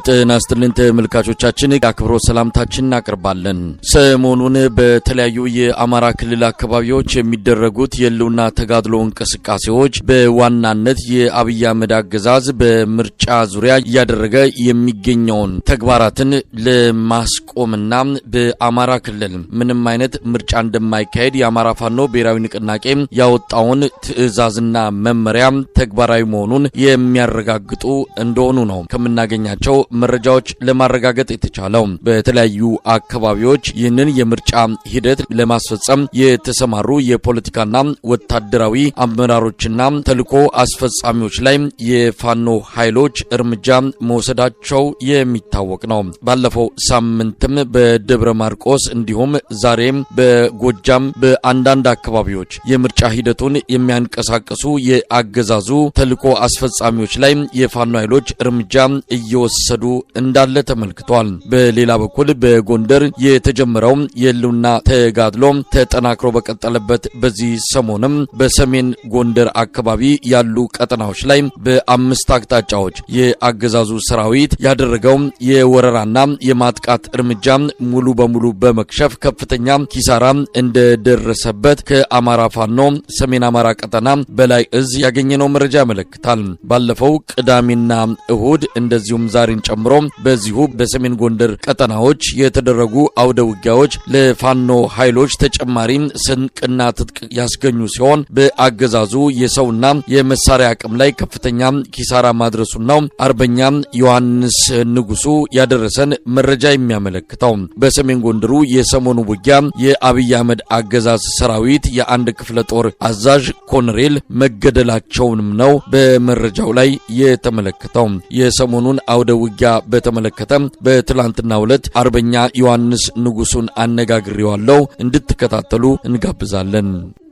ጤና ይስጥልን ተመልካቾቻችን አክብሮት ሰላምታችንን እናቀርባለን። ሰሞኑን በተለያዩ የአማራ ክልል አካባቢዎች የሚደረጉት የህልውና ተጋድሎ እንቅስቃሴዎች በዋናነት የአብይ አህመድ አገዛዝ በምርጫ ዙሪያ እያደረገ የሚገኘውን ተግባራትን ለማስቆምና በአማራ ክልል ምንም አይነት ምርጫ እንደማይካሄድ የአማራ ፋኖ ብሔራዊ ንቅናቄ ያወጣውን ትዕዛዝና መመሪያ ተግባራዊ መሆኑን የሚያረጋግጡ እንደሆኑ ነው ከምናገኛቸው መረጃዎች ለማረጋገጥ የተቻለው። በተለያዩ አካባቢዎች ይህንን የምርጫ ሂደት ለማስፈጸም የተሰማሩ የፖለቲካና ወታደራዊ አመራሮችና ተልኮ አስፈጻሚዎች ላይ የፋኖ ኃይሎች እርምጃ መውሰዳቸው የሚታወቅ ነው። ባለፈው ሳምንትም በደብረ ማርቆስ እንዲሁም ዛሬም በጎጃም በአንዳንድ አካባቢዎች የምርጫ ሂደቱን የሚያንቀሳቅሱ የአገዛዙ ተልኮ አስፈጻሚዎች ላይ የፋኖ ኃይሎች እርምጃ እየወሰዱ እንዳለ ተመልክቷል። በሌላ በኩል በጎንደር የተጀመረው የህልውና ተጋድሎ ተጠናክሮ በቀጠለበት በዚህ ሰሞንም በሰሜን ጎንደር አካባቢ ያሉ ቀጠናዎች ላይ በአምስት አቅጣጫዎች የአገዛዙ ሰራዊት ያደረገው የወረራና የማጥቃት እርምጃ ሙሉ በሙሉ በመክሸፍ ከፍተኛ ኪሳራ እንደደረሰበት ከአማራ ፋኖ ሰሜን አማራ ቀጠና በላይ እዝ ያገኘነው መረጃ ያመለክታል። ባለፈው ቅዳሜና እሁድ እንደዚሁም ዛሬን ጨምሮ በዚሁ በሰሜን ጎንደር ቀጠናዎች የተደረጉ አውደ ውጊያዎች ለፋኖ ኃይሎች ተጨማሪ ስንቅና ትጥቅ ያስገኙ ሲሆን በአገዛዙ የሰውና የመሳሪያ አቅም ላይ ከፍተኛ ኪሳራ ማድረሱና አርበኛ ዮሐንስ ንጉሱ ያደረሰን መረጃ የሚያመለክተው በሰሜን ጎንደሩ የሰሞኑ ውጊያ የአብይ አህመድ አገዛዝ ሰራዊት የአንድ ክፍለ ጦር አዛዥ ኮሎኔል መገደላቸውንም ነው በመረጃው ላይ የተመለከተው። የሰሞኑን አውደ ውጊያ በተመለከተ በትላንትናው ዕለት አርበኛ ዮሐንስ ንጉሱን አነጋግሬዋለሁ። እንድትከታተሉ እንጋብዛለን።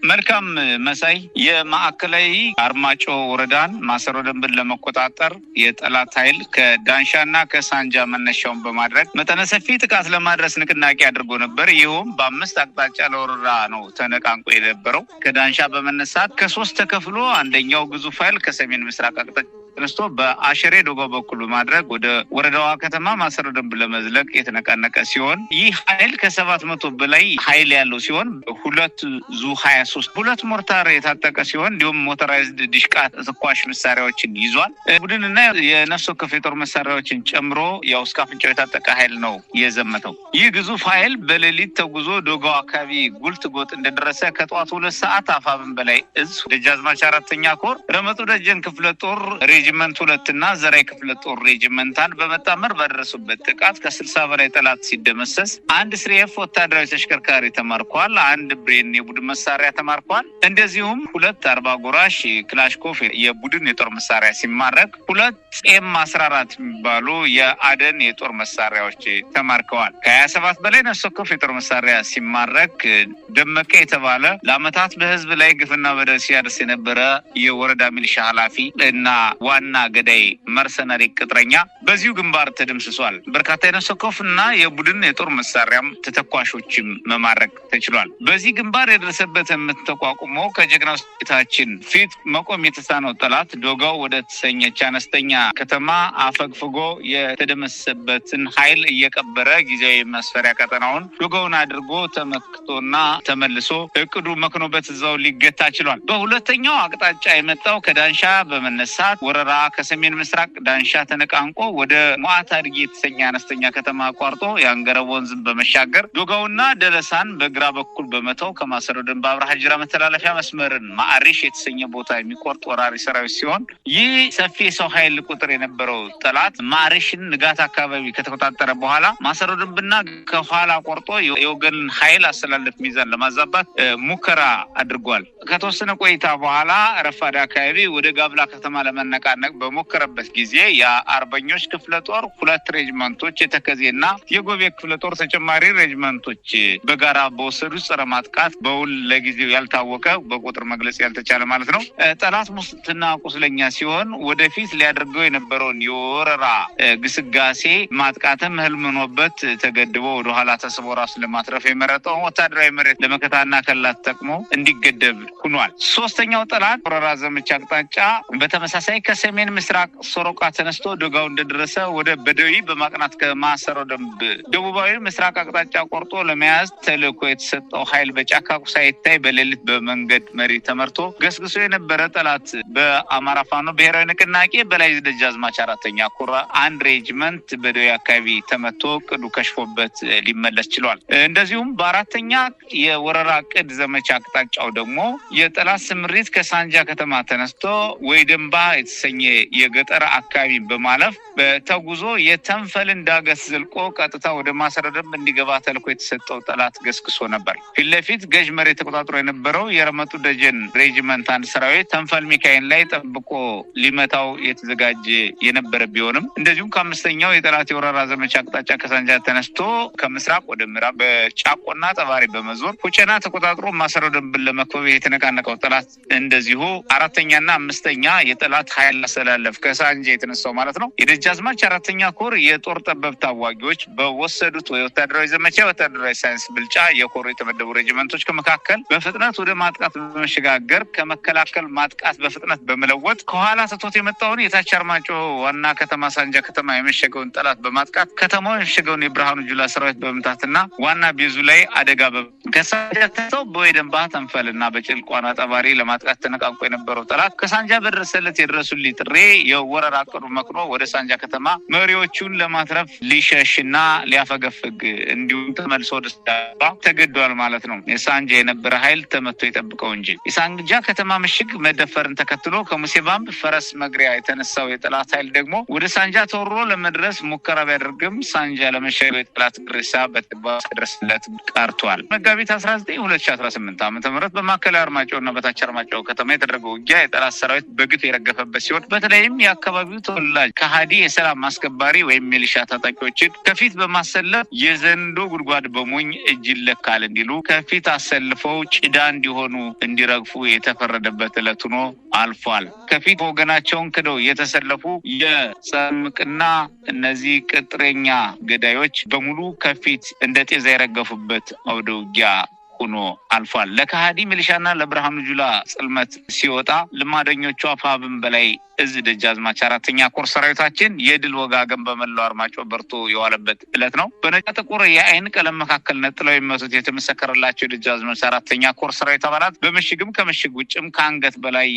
መልካም መሳይ የማዕከላዊ አርማጮ ወረዳን ማሰሮ ደንብን ለመቆጣጠር የጠላት ኃይል ከዳንሻና ከሳንጃ መነሻውን በማድረግ መጠነ ሰፊ ጥቃት ለማድረስ ንቅናቄ አድርጎ ነበር። ይኸውም በአምስት አቅጣጫ ለወረራ ነው ተነቃንቆ የነበረው። ከዳንሻ በመነሳት ከሶስት ተከፍሎ አንደኛው ግዙፍ ኃይል ከሰሜን ምስራቅ አቅጣጫ ተነስቶ በአሸሬ ዶጎ በኩል ማድረግ ወደ ወረዳዋ ከተማ ማሰሮ ደንብ ለመዝለቅ የተነቃነቀ ሲሆን ይህ ኃይል ከ700 በላይ ኃይል ያለው ሲሆን ሁለት ዙ 23 ሁለት ሞርታር የታጠቀ ሲሆን እንዲሁም ሞተራይዝድ ዲሽቃ ተኳሽ መሳሪያዎችን ይዟል። ቡድንና የነፍስ ወከፍ የጦር መሳሪያዎችን ጨምሮ ያው እስከ አፍንጫው የታጠቀ ኃይል ነው የዘመተው። ይህ ግዙፍ ኃይል በሌሊት ተጉዞ ዶጎ አካባቢ ጉልት ጎጥ እንደደረሰ ከጧቱ 2 ሰዓት አፋብን በላይ እዝ ደጃዝማች 4ኛ ኮር ረመጡ ደጀን ክፍለ ጦር ሬጅመንት 2 እና ዘራይ ክፍለ ጦር ሬጅመንታን በመጣመር ባደረሱበት ጥቃት ከ60 በላይ ጠላት ሲደመሰስ አንድ ስሪኤፍ ወታደራዊ ተሽከርካሪ ተማርኳል። አንድ ብሬን የቡድን መሳሪያ ተማርኳል። እንደዚሁም 2 40 ጎራሽ ክላሽኮፍ የቡድን የጦር መሳሪያ ሲማረክ 2 ኤም14 የሚባሉ የአደን የጦር መሳሪያዎች ተማርከዋል። ከ27 በላይ ነፍስ ወከፍ የጦር መሳሪያ ሲማረክ ደመቀ የተባለ ለአመታት በህዝብ ላይ ግፍና በደል ሲያደርስ የነበረ የወረዳ ሚሊሻ ኃላፊ እና ዋና ገዳይ መርሰናሪ ቅጥረኛ በዚሁ ግንባር ተደምስሷል። በርካታ የነፍስ ወከፍና የቡድን የጦር መሳሪያም ተተኳሾችም መማረክ ተችሏል። በዚህ ግንባር የደረሰበት ተቋቁሞ ከጀግናው ሰራዊታችን ፊት መቆም የተሳነው ጠላት ዶጋው ወደ ተሰኘች አነስተኛ ከተማ አፈግፍጎ የተደመሰበትን ኃይል እየቀበረ ጊዜያዊ መስፈሪያ ቀጠናውን ዶጋውን አድርጎ ተመክቶና ተመልሶ እቅዱ መክኖበት እዛው ሊገታ ችሏል። በሁለተኛው አቅጣጫ የመጣው ከዳንሻ በመነሳት ወረራ ከሰሜን ምስራቅ ዳንሻ ተነቃንቆ ወደ ሞዓት አድርጌ የተሰኘ አነስተኛ ከተማ አቋርጦ የአንገረብ ወንዝን በመሻገር ዶጋውና ደለሳን በግራ በኩል በመተው ከማሰሮ ደንብ አብርሃ ጅራ መተላለፊያ መስመርን ማዕሪሽ የተሰኘ ቦታ የሚቆርጥ ወራሪ ሰራዊት ሲሆን ይህ ሰፊ ሰው ኃይል ቁጥር የነበረው ጠላት ማዕሪሽን ንጋት አካባቢ ከተቆጣጠረ በኋላ ማሰሮ ደንብና ከኋላ ቆርጦ የወገን ኃይል አሰላለፍ ሚዛን ለማዛባት ሙከራ አድርጓል። ከተወሰነ ቆይታ በኋላ ረፋዳ አካባቢ ወደ ጋብላ ከተማ ለመነቃነቅ በሞከረበት ጊዜ የአርበኞች ክፍለ ጦር 2 ሬጅመንቶች የተከዜና የጎቤ ክፍለ ጦር ተጨማሪ ሬጅመንቶች በጋራ በወሰዱ ጸረ ማጥቃት በውል ለጊዜው ያልታወቀ በቁጥር መግለጽ ያልተቻለ ማለት ነው ጠላት ሙስትና ቁስለኛ ሲሆን ወደፊት ሊያደርገው የነበረውን የወረራ ግስጋሴ ማጥቃትም ህልምኖበት ተገድቦ ወደ ኋላ ተስቦ ራስ ለማትረፍ የመረጠው ወታደራዊ መሬት ለመከታና ከላት ተቅሞ እንዲገደብ ሆኗል። ሶስተኛው ጠላት ወረራ ዘመቻ አቅጣጫ በተመሳሳይ ከሰሜን ምስራቅ ሶሮቃ ተነስቶ ዶጋው እንደደረሰ ወደ በደዊ በማቅናት ከማሰሮ ደንብ ደቡባዊ ምስራቅ አቅጣጫ ቆርጦ ለመያዝ ተልኮ የተሰጠው ኃይል በጫካ ሳይታይ በሌሊት በመንገድ መሪ ተመርቶ ገስግሶ የነበረ ጠላት በአማራ ፋኖ ብሔራዊ ንቅናቄ በላይ ደጃዝማች አራተኛ ኮር አንድ ሬጅመንት በደዊ አካባቢ ተመቶ ቅዱ ከሽፎበት ሊመለስ ችሏል። እንደዚሁም በአራተኛ የወረራ ቅድ ዘመቻ አቅጣጫው ደግሞ የጠላት ስምሪት ከሳንጃ ከተማ ተነስቶ ወይደምባ የተሰኘ የገጠር አካባቢ በማለፍ በተጉዞ የተንፈልን ዳገት ዘልቆ ቀጥታ ወደ ማሰረደም እንዲገባ ተልኮ የተሰጠው ጠላት ገስግሶ ነበር። ፊትለፊት ገዥ መሬት ተቆጣጥሮ የነበረው የረመጡ ደጀን ሬጅመንት አንድ ሰራዊት ተንፈል ሚካኤል ላይ ጠብቆ ሊመታው የተዘጋጀ የነበረ ቢሆንም እንደዚሁም ከአምስተኛው የጠላት የወረራ ዘመቻ አቅጣጫ ከሳንጃ ተነስቶ ከምስራቅ ወደ ምዕራብ በጫቆና ጠባሪ በመዞር ሁጨና ተቆጣጥሮ ማሰረደምን ለመክበብ የተነቃነቀው ጠላት እንደዚሁ አራተኛና አምስተኛ የጠላት ኃይል አሰላለፍ ከሳንጃ የተነሳው ማለት ነው። የደጃዝማች አራተኛ ኮር የጦር ጠበብት አዋጊዎች በወሰዱት ወታደራዊ ዘመቻ ወታደራዊ ሳይንስ ብልጫ የኮር የተመደቡ ሬጅመንቶች ከመካከል በፍጥነት ወደ ማጥቃት በመሸጋገር ከመከላከል ማጥቃት በፍጥነት በመለወጥ ከኋላ ተቶት የመጣውን የታች አርማጮ ዋና ከተማ ሳንጃ ከተማ የመሸገውን ጠላት በማጥቃት ከተማው የመሸገውን የብርሃኑ ጁላ ሰራዊት በመምታትና ዋና ቤዙ ላይ አደጋ ከሳንጃ ተሰው በወይደምባ ተንፈልና በጭልቋና ጠባሪ ለማጥቃት ተነቃንቆ የነበረው ጠላት ከሳንጃ በደረሰለት የድረሱልኝ ጥሪ የወረራ አቅዱ መክኖ ወደ ሳንጃ ከተማ መሪዎቹን ለማትረፍ ሊሸሽና ሊያፈገፍግ እንዲሁም ተመልሶ ወደ ተገዷል ማለት ነው። የሳንጃ የነበረ ኃይል ተመቶ ይጠብቀው እንጂ የሳንጃ ከተማ ምሽግ መደፈርን ተከትሎ ከሙሴባም ፈረስ መግሪያ የተነሳው የጠላት ኃይል ደግሞ ወደ ሳንጃ ተወሮ ለመድረስ ሙከራ ቢያደርግም ሳንጃ ለመሸገው የጠላት ግርሳ በተግባር ተደረሰለት ቀርቷል። መጋቢት 19 2018 ዓ.ም በማከለ አርማጮና በታች አርማጮ ከተማ የተደረገው ውጊያ የጠላት ሰራዊት በግፍ የረገፈበት ሲሆን በተለይም የአካባቢው ተወላጅ ከሃዲ የሰላም ማስከባሪ ወይም ሚሊሻ ታጣቂዎችን ከፊት በማሰለፍ የዘንዶ ጉድጓድ በሞኝ እጅ ይለካል እንዲሉ ከፊት አሰልፈው ጭዳ እንዲሆኑ እንዲረግፉ የተፈረደበት ዕለት ሆኖ አልፏል። ከፊት ወገናቸውን ክደው የተሰለፉ የጸምቅና እነዚህ ቅጥረኛ ገዳዮች በሙሉ ከፊት እንደ ጤዛ የረገፉበት አውደ ውጊያ ሆኖ አልፏል። ለከሃዲ ሚሊሻና ለብርሃኑ ጁላ ጽልመት ሲወጣ ልማደኞቹ አፋብን በላይ እዚ ደጃዝማች አራተኛ ኮር ሰራዊታችን የድል ወጋገን በመላው አርማጮ በርቶ የዋለበት ዕለት ነው። በነጭ ጥቁር የአይን ቀለም መካከል ነጥለው የሚመቱት የተመሰከረላቸው ደጃዝማች አራተኛ ኮር ሰራዊት አባላት በምሽግም ከምሽግ ውጭም ከአንገት በላይ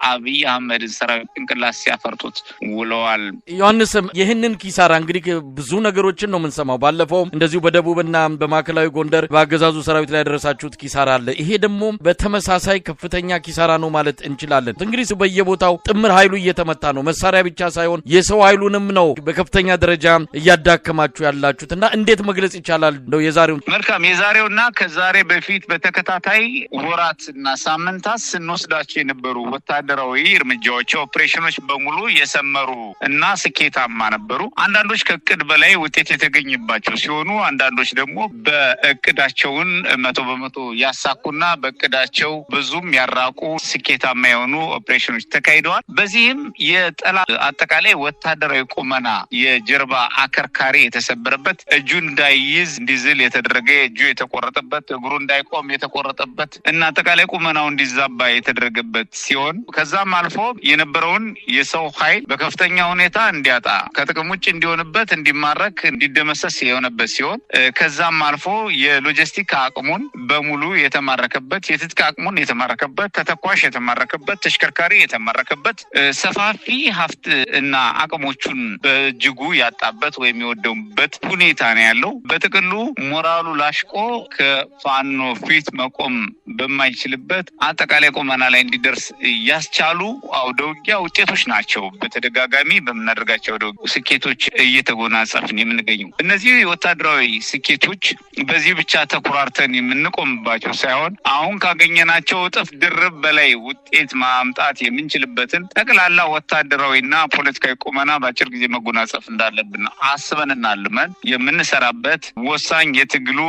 አብይ አህመድ ሰራዊት እንቅላስ ሲያፈርጡት ውለዋል። ዮሐንስ ይህንን ኪሳራ እንግዲህ ብዙ ነገሮችን ነው የምንሰማው። ባለፈው እንደዚሁ በደቡብና በማዕከላዊ ጎንደር በአገዛዙ ሰራዊት ላይ ያደረሳችሁት ኪሳራ አለ። ይሄ ደግሞ በተመሳሳይ ከፍተኛ ኪሳራ ነው ማለት እንችላለን። እንግዲህ በየቦታው ጥምር ኃይሉ እየተመታ ነው። መሳሪያ ብቻ ሳይሆን የሰው ኃይሉንም ነው በከፍተኛ ደረጃ እያዳከማችሁ ያላችሁትና እንዴት መግለጽ ይቻላል ነው የዛሬው? መልካም የዛሬውና ከዛሬ በፊት በተከታታይ ወራትና ሳምንታት ስንወስዳቸው የነበሩ ወታደራዊ እርምጃዎች ኦፕሬሽኖች በሙሉ የሰመሩ እና ስኬታማ ነበሩ። አንዳንዶች ከእቅድ በላይ ውጤት የተገኘባቸው ሲሆኑ አንዳንዶች ደግሞ በእቅዳቸውን 100% ያሳኩና በእቅዳቸው ብዙም ያራቁ ስኬታማ የሆኑ ኦፕሬሽኖች ተካሂደዋል። በዚህም የጠላት አጠቃላይ ወታደራዊ ቁመና የጀርባ አከርካሪ የተሰበረበት እጁ እንዳይይዝ እንዲዝል የተደረገ እጁ የተቆረጠበት እግሩ እንዳይቆም የተቆረጠበት እና አጠቃላይ ቁመናው እንዲዛባ የተደረገበት ሲሆን ከዛም አልፎ የነበረውን የሰው ኃይል በከፍተኛ ሁኔታ እንዲያጣ ከጥቅም ውጭ እንዲሆንበት እንዲማረክ እንዲደመሰስ የሆነበት ሲሆን ከዛም አልፎ የሎጂስቲክ አቅሙን በሙሉ የተማረከበት የትጥቅ አቅሙን የተማረከበት ተተኳሽ የተማረከበት ተሽከርካሪ የተማረከበት ሰፋፊ ሀብት እና አቅሞቹን በእጅጉ ያጣበት ወይም የወደሙበት ሁኔታ ነው ያለው። በጥቅሉ ሞራሉ ላሽቆ ከፋኖ ፊት መቆም በማይችልበት አጠቃላይ ቁመና ላይ እንዲደርስ ያስቻሉ አውደ ውጊያ ውጤቶች ናቸው። በተደጋጋሚ በመናደርጋቸው አውደ ውጊያ ስኬቶች እየተጎናጸፍን የምንገኘው እነዚህ ወታደራዊ ስኬቶች በዚህ ብቻ ተኩራርተን የምንቆምባቸው ሳይሆን አሁን ካገኘናቸው እጥፍ ድርብ በላይ ውጤት ማምጣት የምንችልበትን ጠቅላላ ወታደራዊና ፖለቲካዊ ቁመና በአጭር ጊዜ መጎናጸፍ እንዳለብን አስበንና አልመን የምንሰራበት ወሳኝ የትግሉ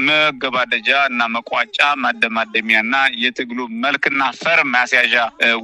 መገባደጃ እና መቋጫ ማደማደሚያና የትግሉ መልክና ፈር ማስያዣ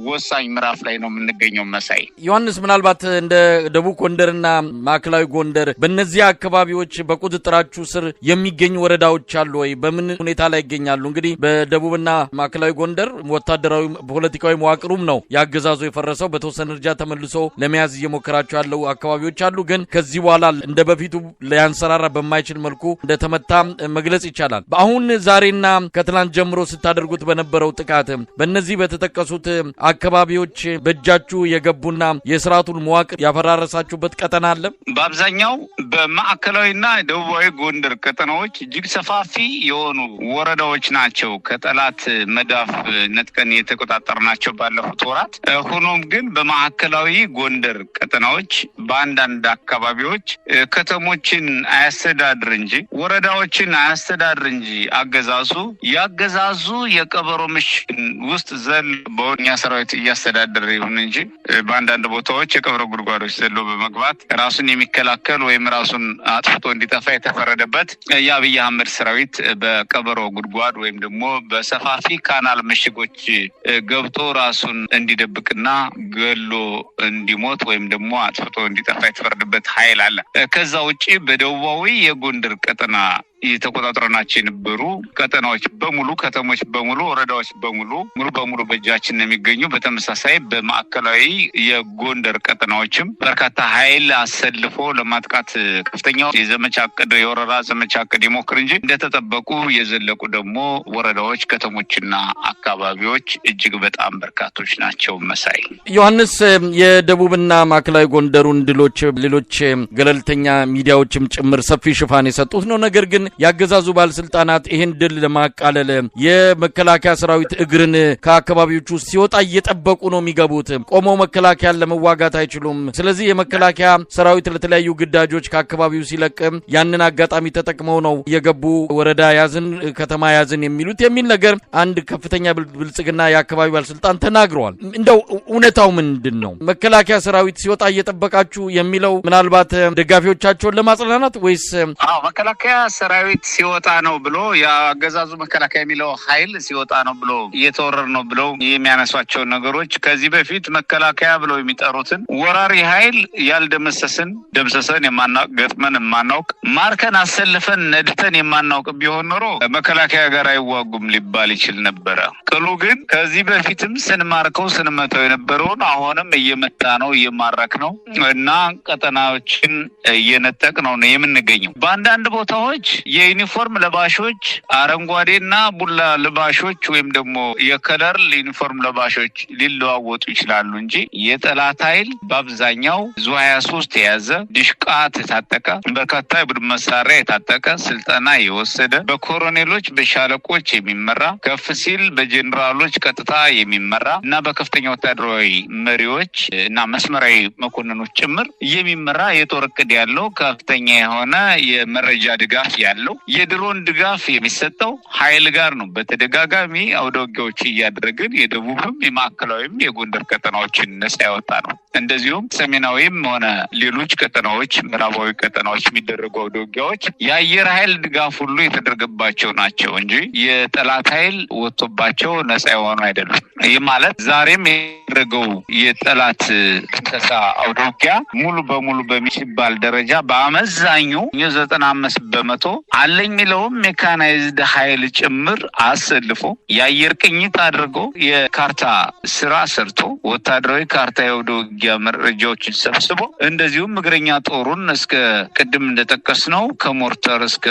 ወሳኝ ምዕራፍ ላይ ነው የምንገኘው። መሳይ ዮሐንስ ምናልባት እንደ ደቡብ ጎንደርና ማዕከላዊ ጎንደር በእነዚህ አካባቢዎች በቁጥጥራችሁ ስር የሚገኙ ወረዳዎች አሉ ወይ? በምን ሁኔታ ላይ ይገኛሉ? እንግዲህ በደቡብና ማዕከላዊ ጎንደር ወታደራዊ ፖለቲካዊ መዋቅሩም ነው ያገዛዙ የፈረሰው። በተወሰነ በተወሰነ ደረጃ ተመልሶ ለመያዝ እየሞከራቸው ያለው አካባቢዎች አሉ። ግን ከዚህ በኋላ እንደ በፊቱ ሊያንሰራራ በማይችል መልኩ እንደተመታ መግለጽ ይቻላል። አሁን ዛሬና ከትላንት ጀምሮ ስታደርጉት በነበረው ጥቃት በእነዚህ በተጠቀሱት አካባቢዎች በእጃችሁ የገቡና የስርዓቱን መዋቅር ያፈራረሳችሁበት ቀጠና አለ? በአብዛኛው በማዕከላዊና ደቡባዊ ጎንደር ቀጠናዎች እጅግ ሰፋፊ የሆኑ ወረዳዎች ናቸው ከጠላት መዳፍ ነጥቀን የተቆጣጠርናቸው ባለፉት ወራት። ሆኖም ግን በማዕከላዊ ጎንደር ቀጠናዎች በአንዳንድ አካባቢዎች ከተሞችን አያስተዳድር እንጂ ወረዳዎችን አያስተዳድር እንጂ ያገዛዙ የቀበሮ ምሽግ ውስጥ ዘል በእኛ ሰራዊት እያስተዳደረ ይሁን እንጂ በአንዳንድ ቦታዎች የቀበሮ ጉድጓዶች ዘሎ በመግባት ራሱን የሚከላከል ወይም ራሱን አጥፍቶ እንዲጠፋ የተፈረደበት የአብይ አህመድ ሰራዊት በቀበሮ ጉድጓድ ወይም ደግሞ በሰፋፊ ካናል ምሽጎች ገብቶ ራሱን እንዲደብቅና ገሎ እንዲሞት ወይም ደግሞ አጥፍቶ እንዲጠፋ የተፈረደበት ኃይል አለ። ከዛ ውጪ በደቡባዊ የጎንደር ቀጠና የተቆጣጠርናቸው የነበሩ ቀጠናዎች በሙሉ ከተሞች በሙሉ ወረዳዎች በሙሉ ሙሉ በሙሉ በእጃችን የሚገኙ በተመሳሳይ በማዕከላዊ የጎንደር ቀጠናዎችም በርካታ ኃይል አሰልፎ ለማጥቃት ከፍተኛው የዘመቻ ዕቅድ የወረራ ዘመቻ ዕቅድ ይሞክር እንጂ እንደተጠበቁ የዘለቁ ደግሞ ወረዳዎች ከተሞችና አካባቢዎች እጅግ በጣም በርካቶች ናቸው። መሳይ ዮሐንስ የደቡብና ማዕከላዊ ጎንደሩን ድሎች ሌሎች ገለልተኛ ሚዲያዎችም ጭምር ሰፊ ሽፋን የሰጡት ነው። ነገር ግን ያገዛዙ ባለስልጣናት ይሄን ድል ለማቃለል የመከላከያ ሰራዊት እግርን ከአካባቢዎቹ ሲወጣ እየጠበቁ ነው የሚገቡት። ቆመው መከላከያን ለመዋጋት አይችሉም። ስለዚህ የመከላከያ ሰራዊት ለተለያዩ ግዳጆች ከአካባቢው ሲለቅ ያንን አጋጣሚ ተጠቅመው ነው የገቡ ወረዳ ያዝን ከተማ ያዝን የሚል ነገር አንድ ከፍተኛ ብልጽግና የአካባቢው ባለስልጣን ተናግረዋል። እንደው እውነታው ምንድነው? መከላከያ ሰራዊት ሲወጣ እየጠበቃችሁ የሚለው ምናልባት ደጋፊዎቻቸውን ለማጽናናት ወይስ መከላከያ ሰራዊት ሲወጣ ነው ብሎ ያገዛዙ መከላከያ የሚለው ኃይል ሲወጣ ነው ብሎ እየተወረረ ነው ብሎ የሚያነሷቸው ነገሮች ከዚህ በፊት መከላከያ ብሎ የሚጠሩትን ወራሪ ኃይል ያልደመሰስን ደምሰሰን የማናውቅ ገጥመን የማናውቅ ማርከን አሰልፈን ነድተን የማናውቅ ቢሆን ኖሮ መከላከያ ጋር አይዋጉም ሊባል ይችል ነበረ። ቅሉ ግን ከዚህ በፊትም ስንማርከው ስንመተው የነበረውን አሁንም እየመታ ነው እየማረክ ነው እና ቀጠናዎችን እየነጠቅ ነው የምንገኘው። በአንዳንድ ቦታዎች የዩኒፎርም ለባሾች አረንጓዴና ቡላ ለባሾች ወይም ደግሞ የከለር ዩኒፎርም ለባሾች ሊለዋወጡ ይችላሉ እንጂ የጠላት ኃይል በአብዛኛው ዙ23 የያዘ ዲሽቃ የታጠቀ በርካታ የቡድን መሳሪያ የታጠቀ ስልጠና የወሰደ በኮሎኔሎች በሻለቆች የሚመራ ከፍ ሲል በጀነራሎች ቀጥታ የሚመራ እና በከፍተኛ ወታደራዊ መሪዎች እና መስመራዊ መኮንኖች ጭምር የሚመራ የጦር ዕቅድ ያለው ከፍተኛ የሆነ የመረጃ ድጋፍ ያለው የድሮን ድጋፍ የሚሰጠው ኃይል ጋር ነው። በተደጋጋሚ አውደውጊያዎች እያደረግን የደቡብም የማዕከላዊም የጎንደር ቀጠናዎችን ነጻ ያወጣ ነው። እንደዚሁም ሰሜናዊም ሆነ ሌሎች ቀጠናዎች ምዕራባዊ ቀጠናዎች የሚደረጉ አውደውጊያዎች የአየር ኃይል ድጋፍ ሁሉ የተደረገባቸው ናቸው እንጂ የጠላት ኃይል ወጥቶባቸው ነጻ የሆኑ አይደሉም። ይህ ማለት ዛሬም ያደረገው የጠላት ክሰሳ አውደውጊያ ሙሉ በሙሉ በሚባል ደረጃ በአመዛኙ 95% አለኝ የሚለውም ሜካናይዝድ ኃይል ጭምር አሰልፎ የአየር ቅኝት አድርጎ የካርታ ስራ ሰርቶ ወታደራዊ ካርታ የውጊያ መረጃዎችን ሰብስቦ እንደዚሁም እግረኛ ጦሩን እስከ ቅድም እንደጠቀስነው ከሞርተር እስከ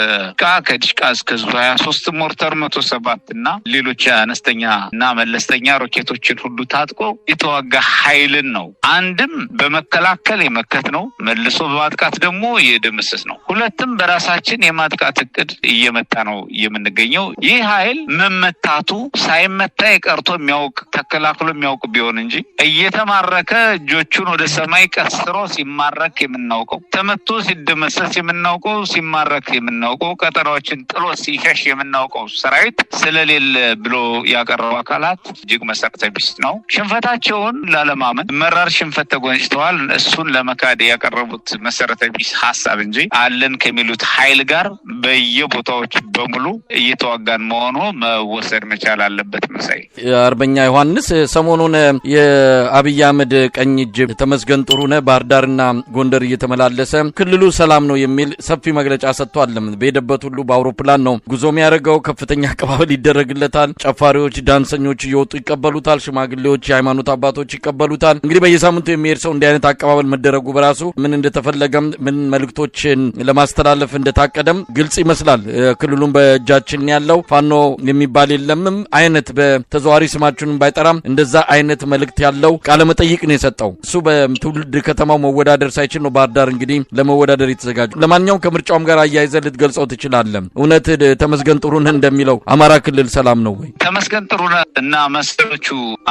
ከዲሽቃ እስከ ዙ23 ሞርተር 107 እና ሌሎች አነስተኛ እና መለስተኛ ሮኬቶችን ሁሉ ታጥቆ የተዋጋ ኃይልን ነው። አንድም በመከላከል የመከት ነው፣ መልሶ በማጥቃት ደግሞ የደመሰስ ነው። ሁለትም በራሳችን የማጥቃት እቅድ እየመታ ነው የምንገኘው። ይህ ኃይል መመታቱ ሳይመታ የቀርቶ የሚያውቅ ተከላክሎ የሚያውቅ ቢሆን እንጂ እየተማረከ እጆቹን ወደ ሰማይ ቀስሮ ሲማረክ የምናውቀው፣ ተመቶ ሲደመሰስ የምናውቀው፣ ሲማረክ የምናውቀው፣ ቀጠናዎችን ጥሎ ሲሸሽ የምናውቀው ሰራዊት ስለሌለ ብሎ ያቀረቡ አካላት እጅግ መሰረታዊ ቢስ ነው። ሽንፈታቸውን ላለማመን መራር ሽንፈት ተጎንጭተዋል። እሱን ለመካድ ያቀረቡት መሰረታዊ ቢስ ሀሳብ እንጂ አለን ከሚሉት ኃይል ጋር በየቦታዎች በሙሉ እየተዋጋን መሆኑ መወሰድ መቻል አለበት። መሳይ አርበኛ ዮሐንስ ሰሞኑን የአብይ አህመድ ቀኝ እጅ ተመስገን ጥሩነህ ባህር ዳርና ጎንደር እየተመላለሰ ክልሉ ሰላም ነው የሚል ሰፊ መግለጫ ሰጥቷል። በሄደበት ሁሉ በአውሮፕላን ነው ጉዞ የሚያደርገው። ከፍተኛ አቀባበል ይደረግለታል። ጨፋሪዎች፣ ዳንሰኞች እየወጡ ይቀበሉታል። ሽማግሌዎች፣ የሃይማኖት አባቶች ይቀበሉታል። እንግዲህ በየሳምንቱ የሚሄድ ሰው እንዲህ አይነት አቀባበል መደረጉ በራሱ ምን እንደተፈለገም ምን መልእክቶችን ለማስተላለፍ እንደታቀደም ግልጽ ይመስላል። ክልሉም በእጃችን ያለው ፋኖ የሚባል የለምም አይነት በተዘዋሪ ስማችንን ባይጠራም እንደዛ አይነት መልእክት ያለው ቃለ መጠይቅ ነው የሰጠው። እሱ በትውልድ ከተማው መወዳደር ሳይችል ነው ባህር ዳር እንግዲህ ለመወዳደር የተዘጋጀ። ለማንኛውም ከምርጫውም ጋር አያይዘህ ልትገልጸው ትችላለህ። እውነት ተመስገን ጥሩነህ እንደሚለው አማራ ክልል ሰላም ነው ወይ? ተመስገን ጥሩነህ እና መሰሎቹ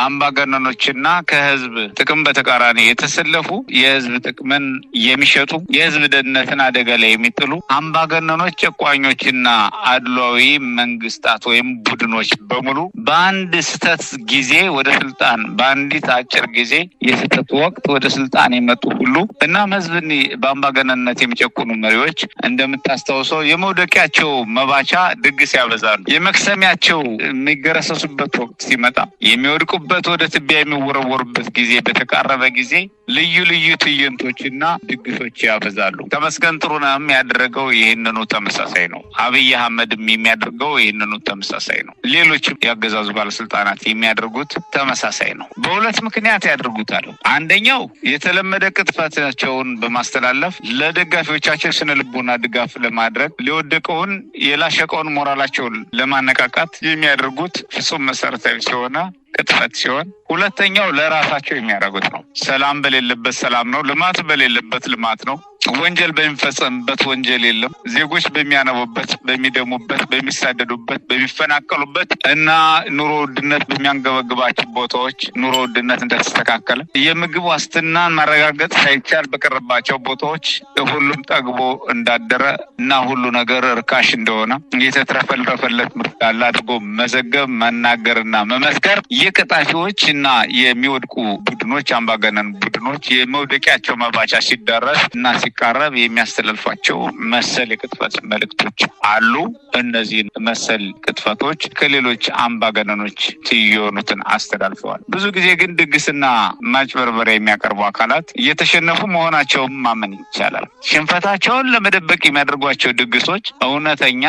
አምባገነኖችና ከህዝብ ጥቅም በተቃራኒ የተሰለፉ የህዝብ ጥቅምን የሚሸጡ የህዝብ ደህንነትን አደጋ ላይ የሚጥሉ አምባገነኖች፣ ጨቋኞችና አድሏዊ መንግስታት ወይም ቡድኖች በሙሉ በአንድ ስህተት ጊዜ ወደ ስልጣን በአንዲት አጭር ጊዜ የስህተት ወቅት ወደ ስልጣን የመጡ ሁሉ እናም ህዝብን በአምባገነንነት የሚጨቁኑ መሪዎች እንደምታስታውሰው የመውደቂያቸው መባቻ ድግስ ያበዛሉ። የመክሰሚያቸው የሚገረሰሱበት ወቅት ሲመጣ የሚወድቁበት ወደ ትቢያ የሚወረወሩበት ጊዜ በተቃረበ ጊዜ ልዩ ልዩ ትዕይንቶችና ድግሶች ያበዛሉ። ተመስገን ጥሩነህም ያደረገው ይህንኑ ተመሳሳይ ነው። አብይ አህመድም የሚያደርገው ይህንኑ ተመሳሳይ ነው። ሌሎችም ያገዛዙ ባለስልጣናት የሚያደርጉት ተመሳሳይ ነው። በሁለት ምክንያት ያደርጉታል። አንደኛው የተለመደ ቅጥፈታቸውን በማስተላለፍ ለደጋፊዎቻቸው ስነ ልቦና ድጋፍ ለማድረግ ሊወደቀውን የላሸቀውን ሞራላቸውን ለማነቃቃት የሚያደርጉት ፍጹም መሰረታዊ ሲሆን ቅጥፈት ሲሆን፣ ሁለተኛው ለራሳቸው የሚያደርጉት ነው። ሰላም በሌለበት ሰላም ነው፣ ልማት በሌለበት ልማት ነው። ወንጀል በሚፈጸምበት ወንጀል የለም። ዜጎች በሚያነቡበት፣ በሚደሙበት፣ በሚሳደዱበት፣ በሚፈናቀሉበት እና ኑሮ ውድነት በሚያንገበግባቸው ቦታዎች ኑሮ ውድነት እንደተስተካከለ የምግብ ዋስትናን ማረጋገጥ ሳይቻል በቀረባቸው ቦታዎች ሁሉም ጠግቦ እንዳደረ እና ሁሉ ነገር ርካሽ እንደሆነ የተትረፈረፈለት ምርት ያለ አድርጎ መዘገብ፣ መናገርና መመስከር የቀጣፊዎች እና የሚወድቁ ቡድኖች አምባገነን ቡድኖች የመውደቂያቸው መባቻ ሲደረስ እና ሲቃረብ የሚያስተላልፏቸው መሰል የቅጥፈት መልእክቶች አሉ። እነዚህ መሰል ቅጥፈቶች ከሌሎች አምባገነኖች የሆኑትን አስተላልፈዋል። ብዙ ጊዜ ግን ድግስና ማጭበርበሪያ የሚያቀርቡ አካላት እየተሸነፉ መሆናቸውን ማመን ይቻላል። ሽንፈታቸውን ለመደበቅ የሚያደርጓቸው ድግሶች እውነተኛ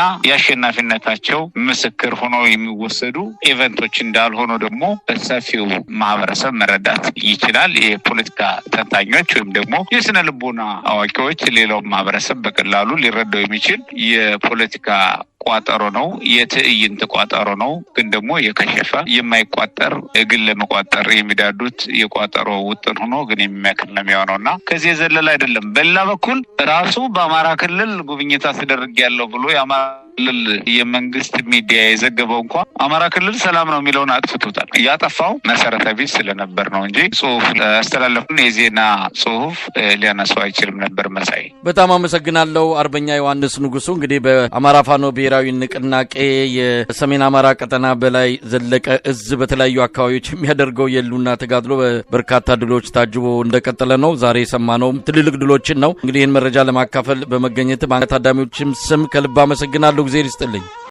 የአሸናፊነታቸው ምስክር ሆነው የሚወሰዱ ኢቨንቶች እንዳልሆኑ ደግሞ ሰፊው ማህበረሰብ መረዳት ይችላል። የፖለቲካ ተንታኞች ወይም ደግሞ የስነ ልቦና አዋቂዎች ሌላው ማህበረሰብ በቀላሉ ሊረዳው የሚችል የፖለቲካ ቋጠሮ ነው። የትዕይንት ቋጠሮ ነው። ግን ደግሞ የከሸፈ የማይቋጠር ግን ለመቋጠር የሚዳዱት የቋጠሮ ውጥን ሆኖ ግን የሚያክል ነው የሚሆነውና ከዚህ የዘለለ አይደለም። በሌላ በኩል ራሱ በአማራ ክልል ጉብኝት አስደርግ ያለው ብሎ የአማራ ክልል የመንግስት ሚዲያ የዘገበው እንኳን አማራ ክልል ሰላም ነው የሚለውን አጥፍቶታል። ያጠፋው መሰረተ ቢስ ስለነበር ነው እንጂ ጽሁፍ ያስተላለፉን የዜና ጽሁፍ ሊያነሳው አይችልም ነበር። መሳይ በጣም አመሰግናለሁ። አርበኛ ዮሐንስ ንጉሱ እንግዲህ በአማራ ፋኖ ብሔራዊ ንቅናቄ የሰሜን አማራ ቀጠና በላይ ዘለቀ እዝ በተለያዩ አካባቢዎች የሚያደርገው የሉና ተጋድሎ በርካታ ድሎች ታጅቦ እንደቀጠለ ነው። ዛሬ የሰማነው ትልልቅ ድሎችን ነው። እንግዲህ ይህን መረጃ ለማካፈል በመገኘት ታዳሚዎችም ስም ከልብ አመሰግናለሁ። ጊዜ ይስጥልኝ።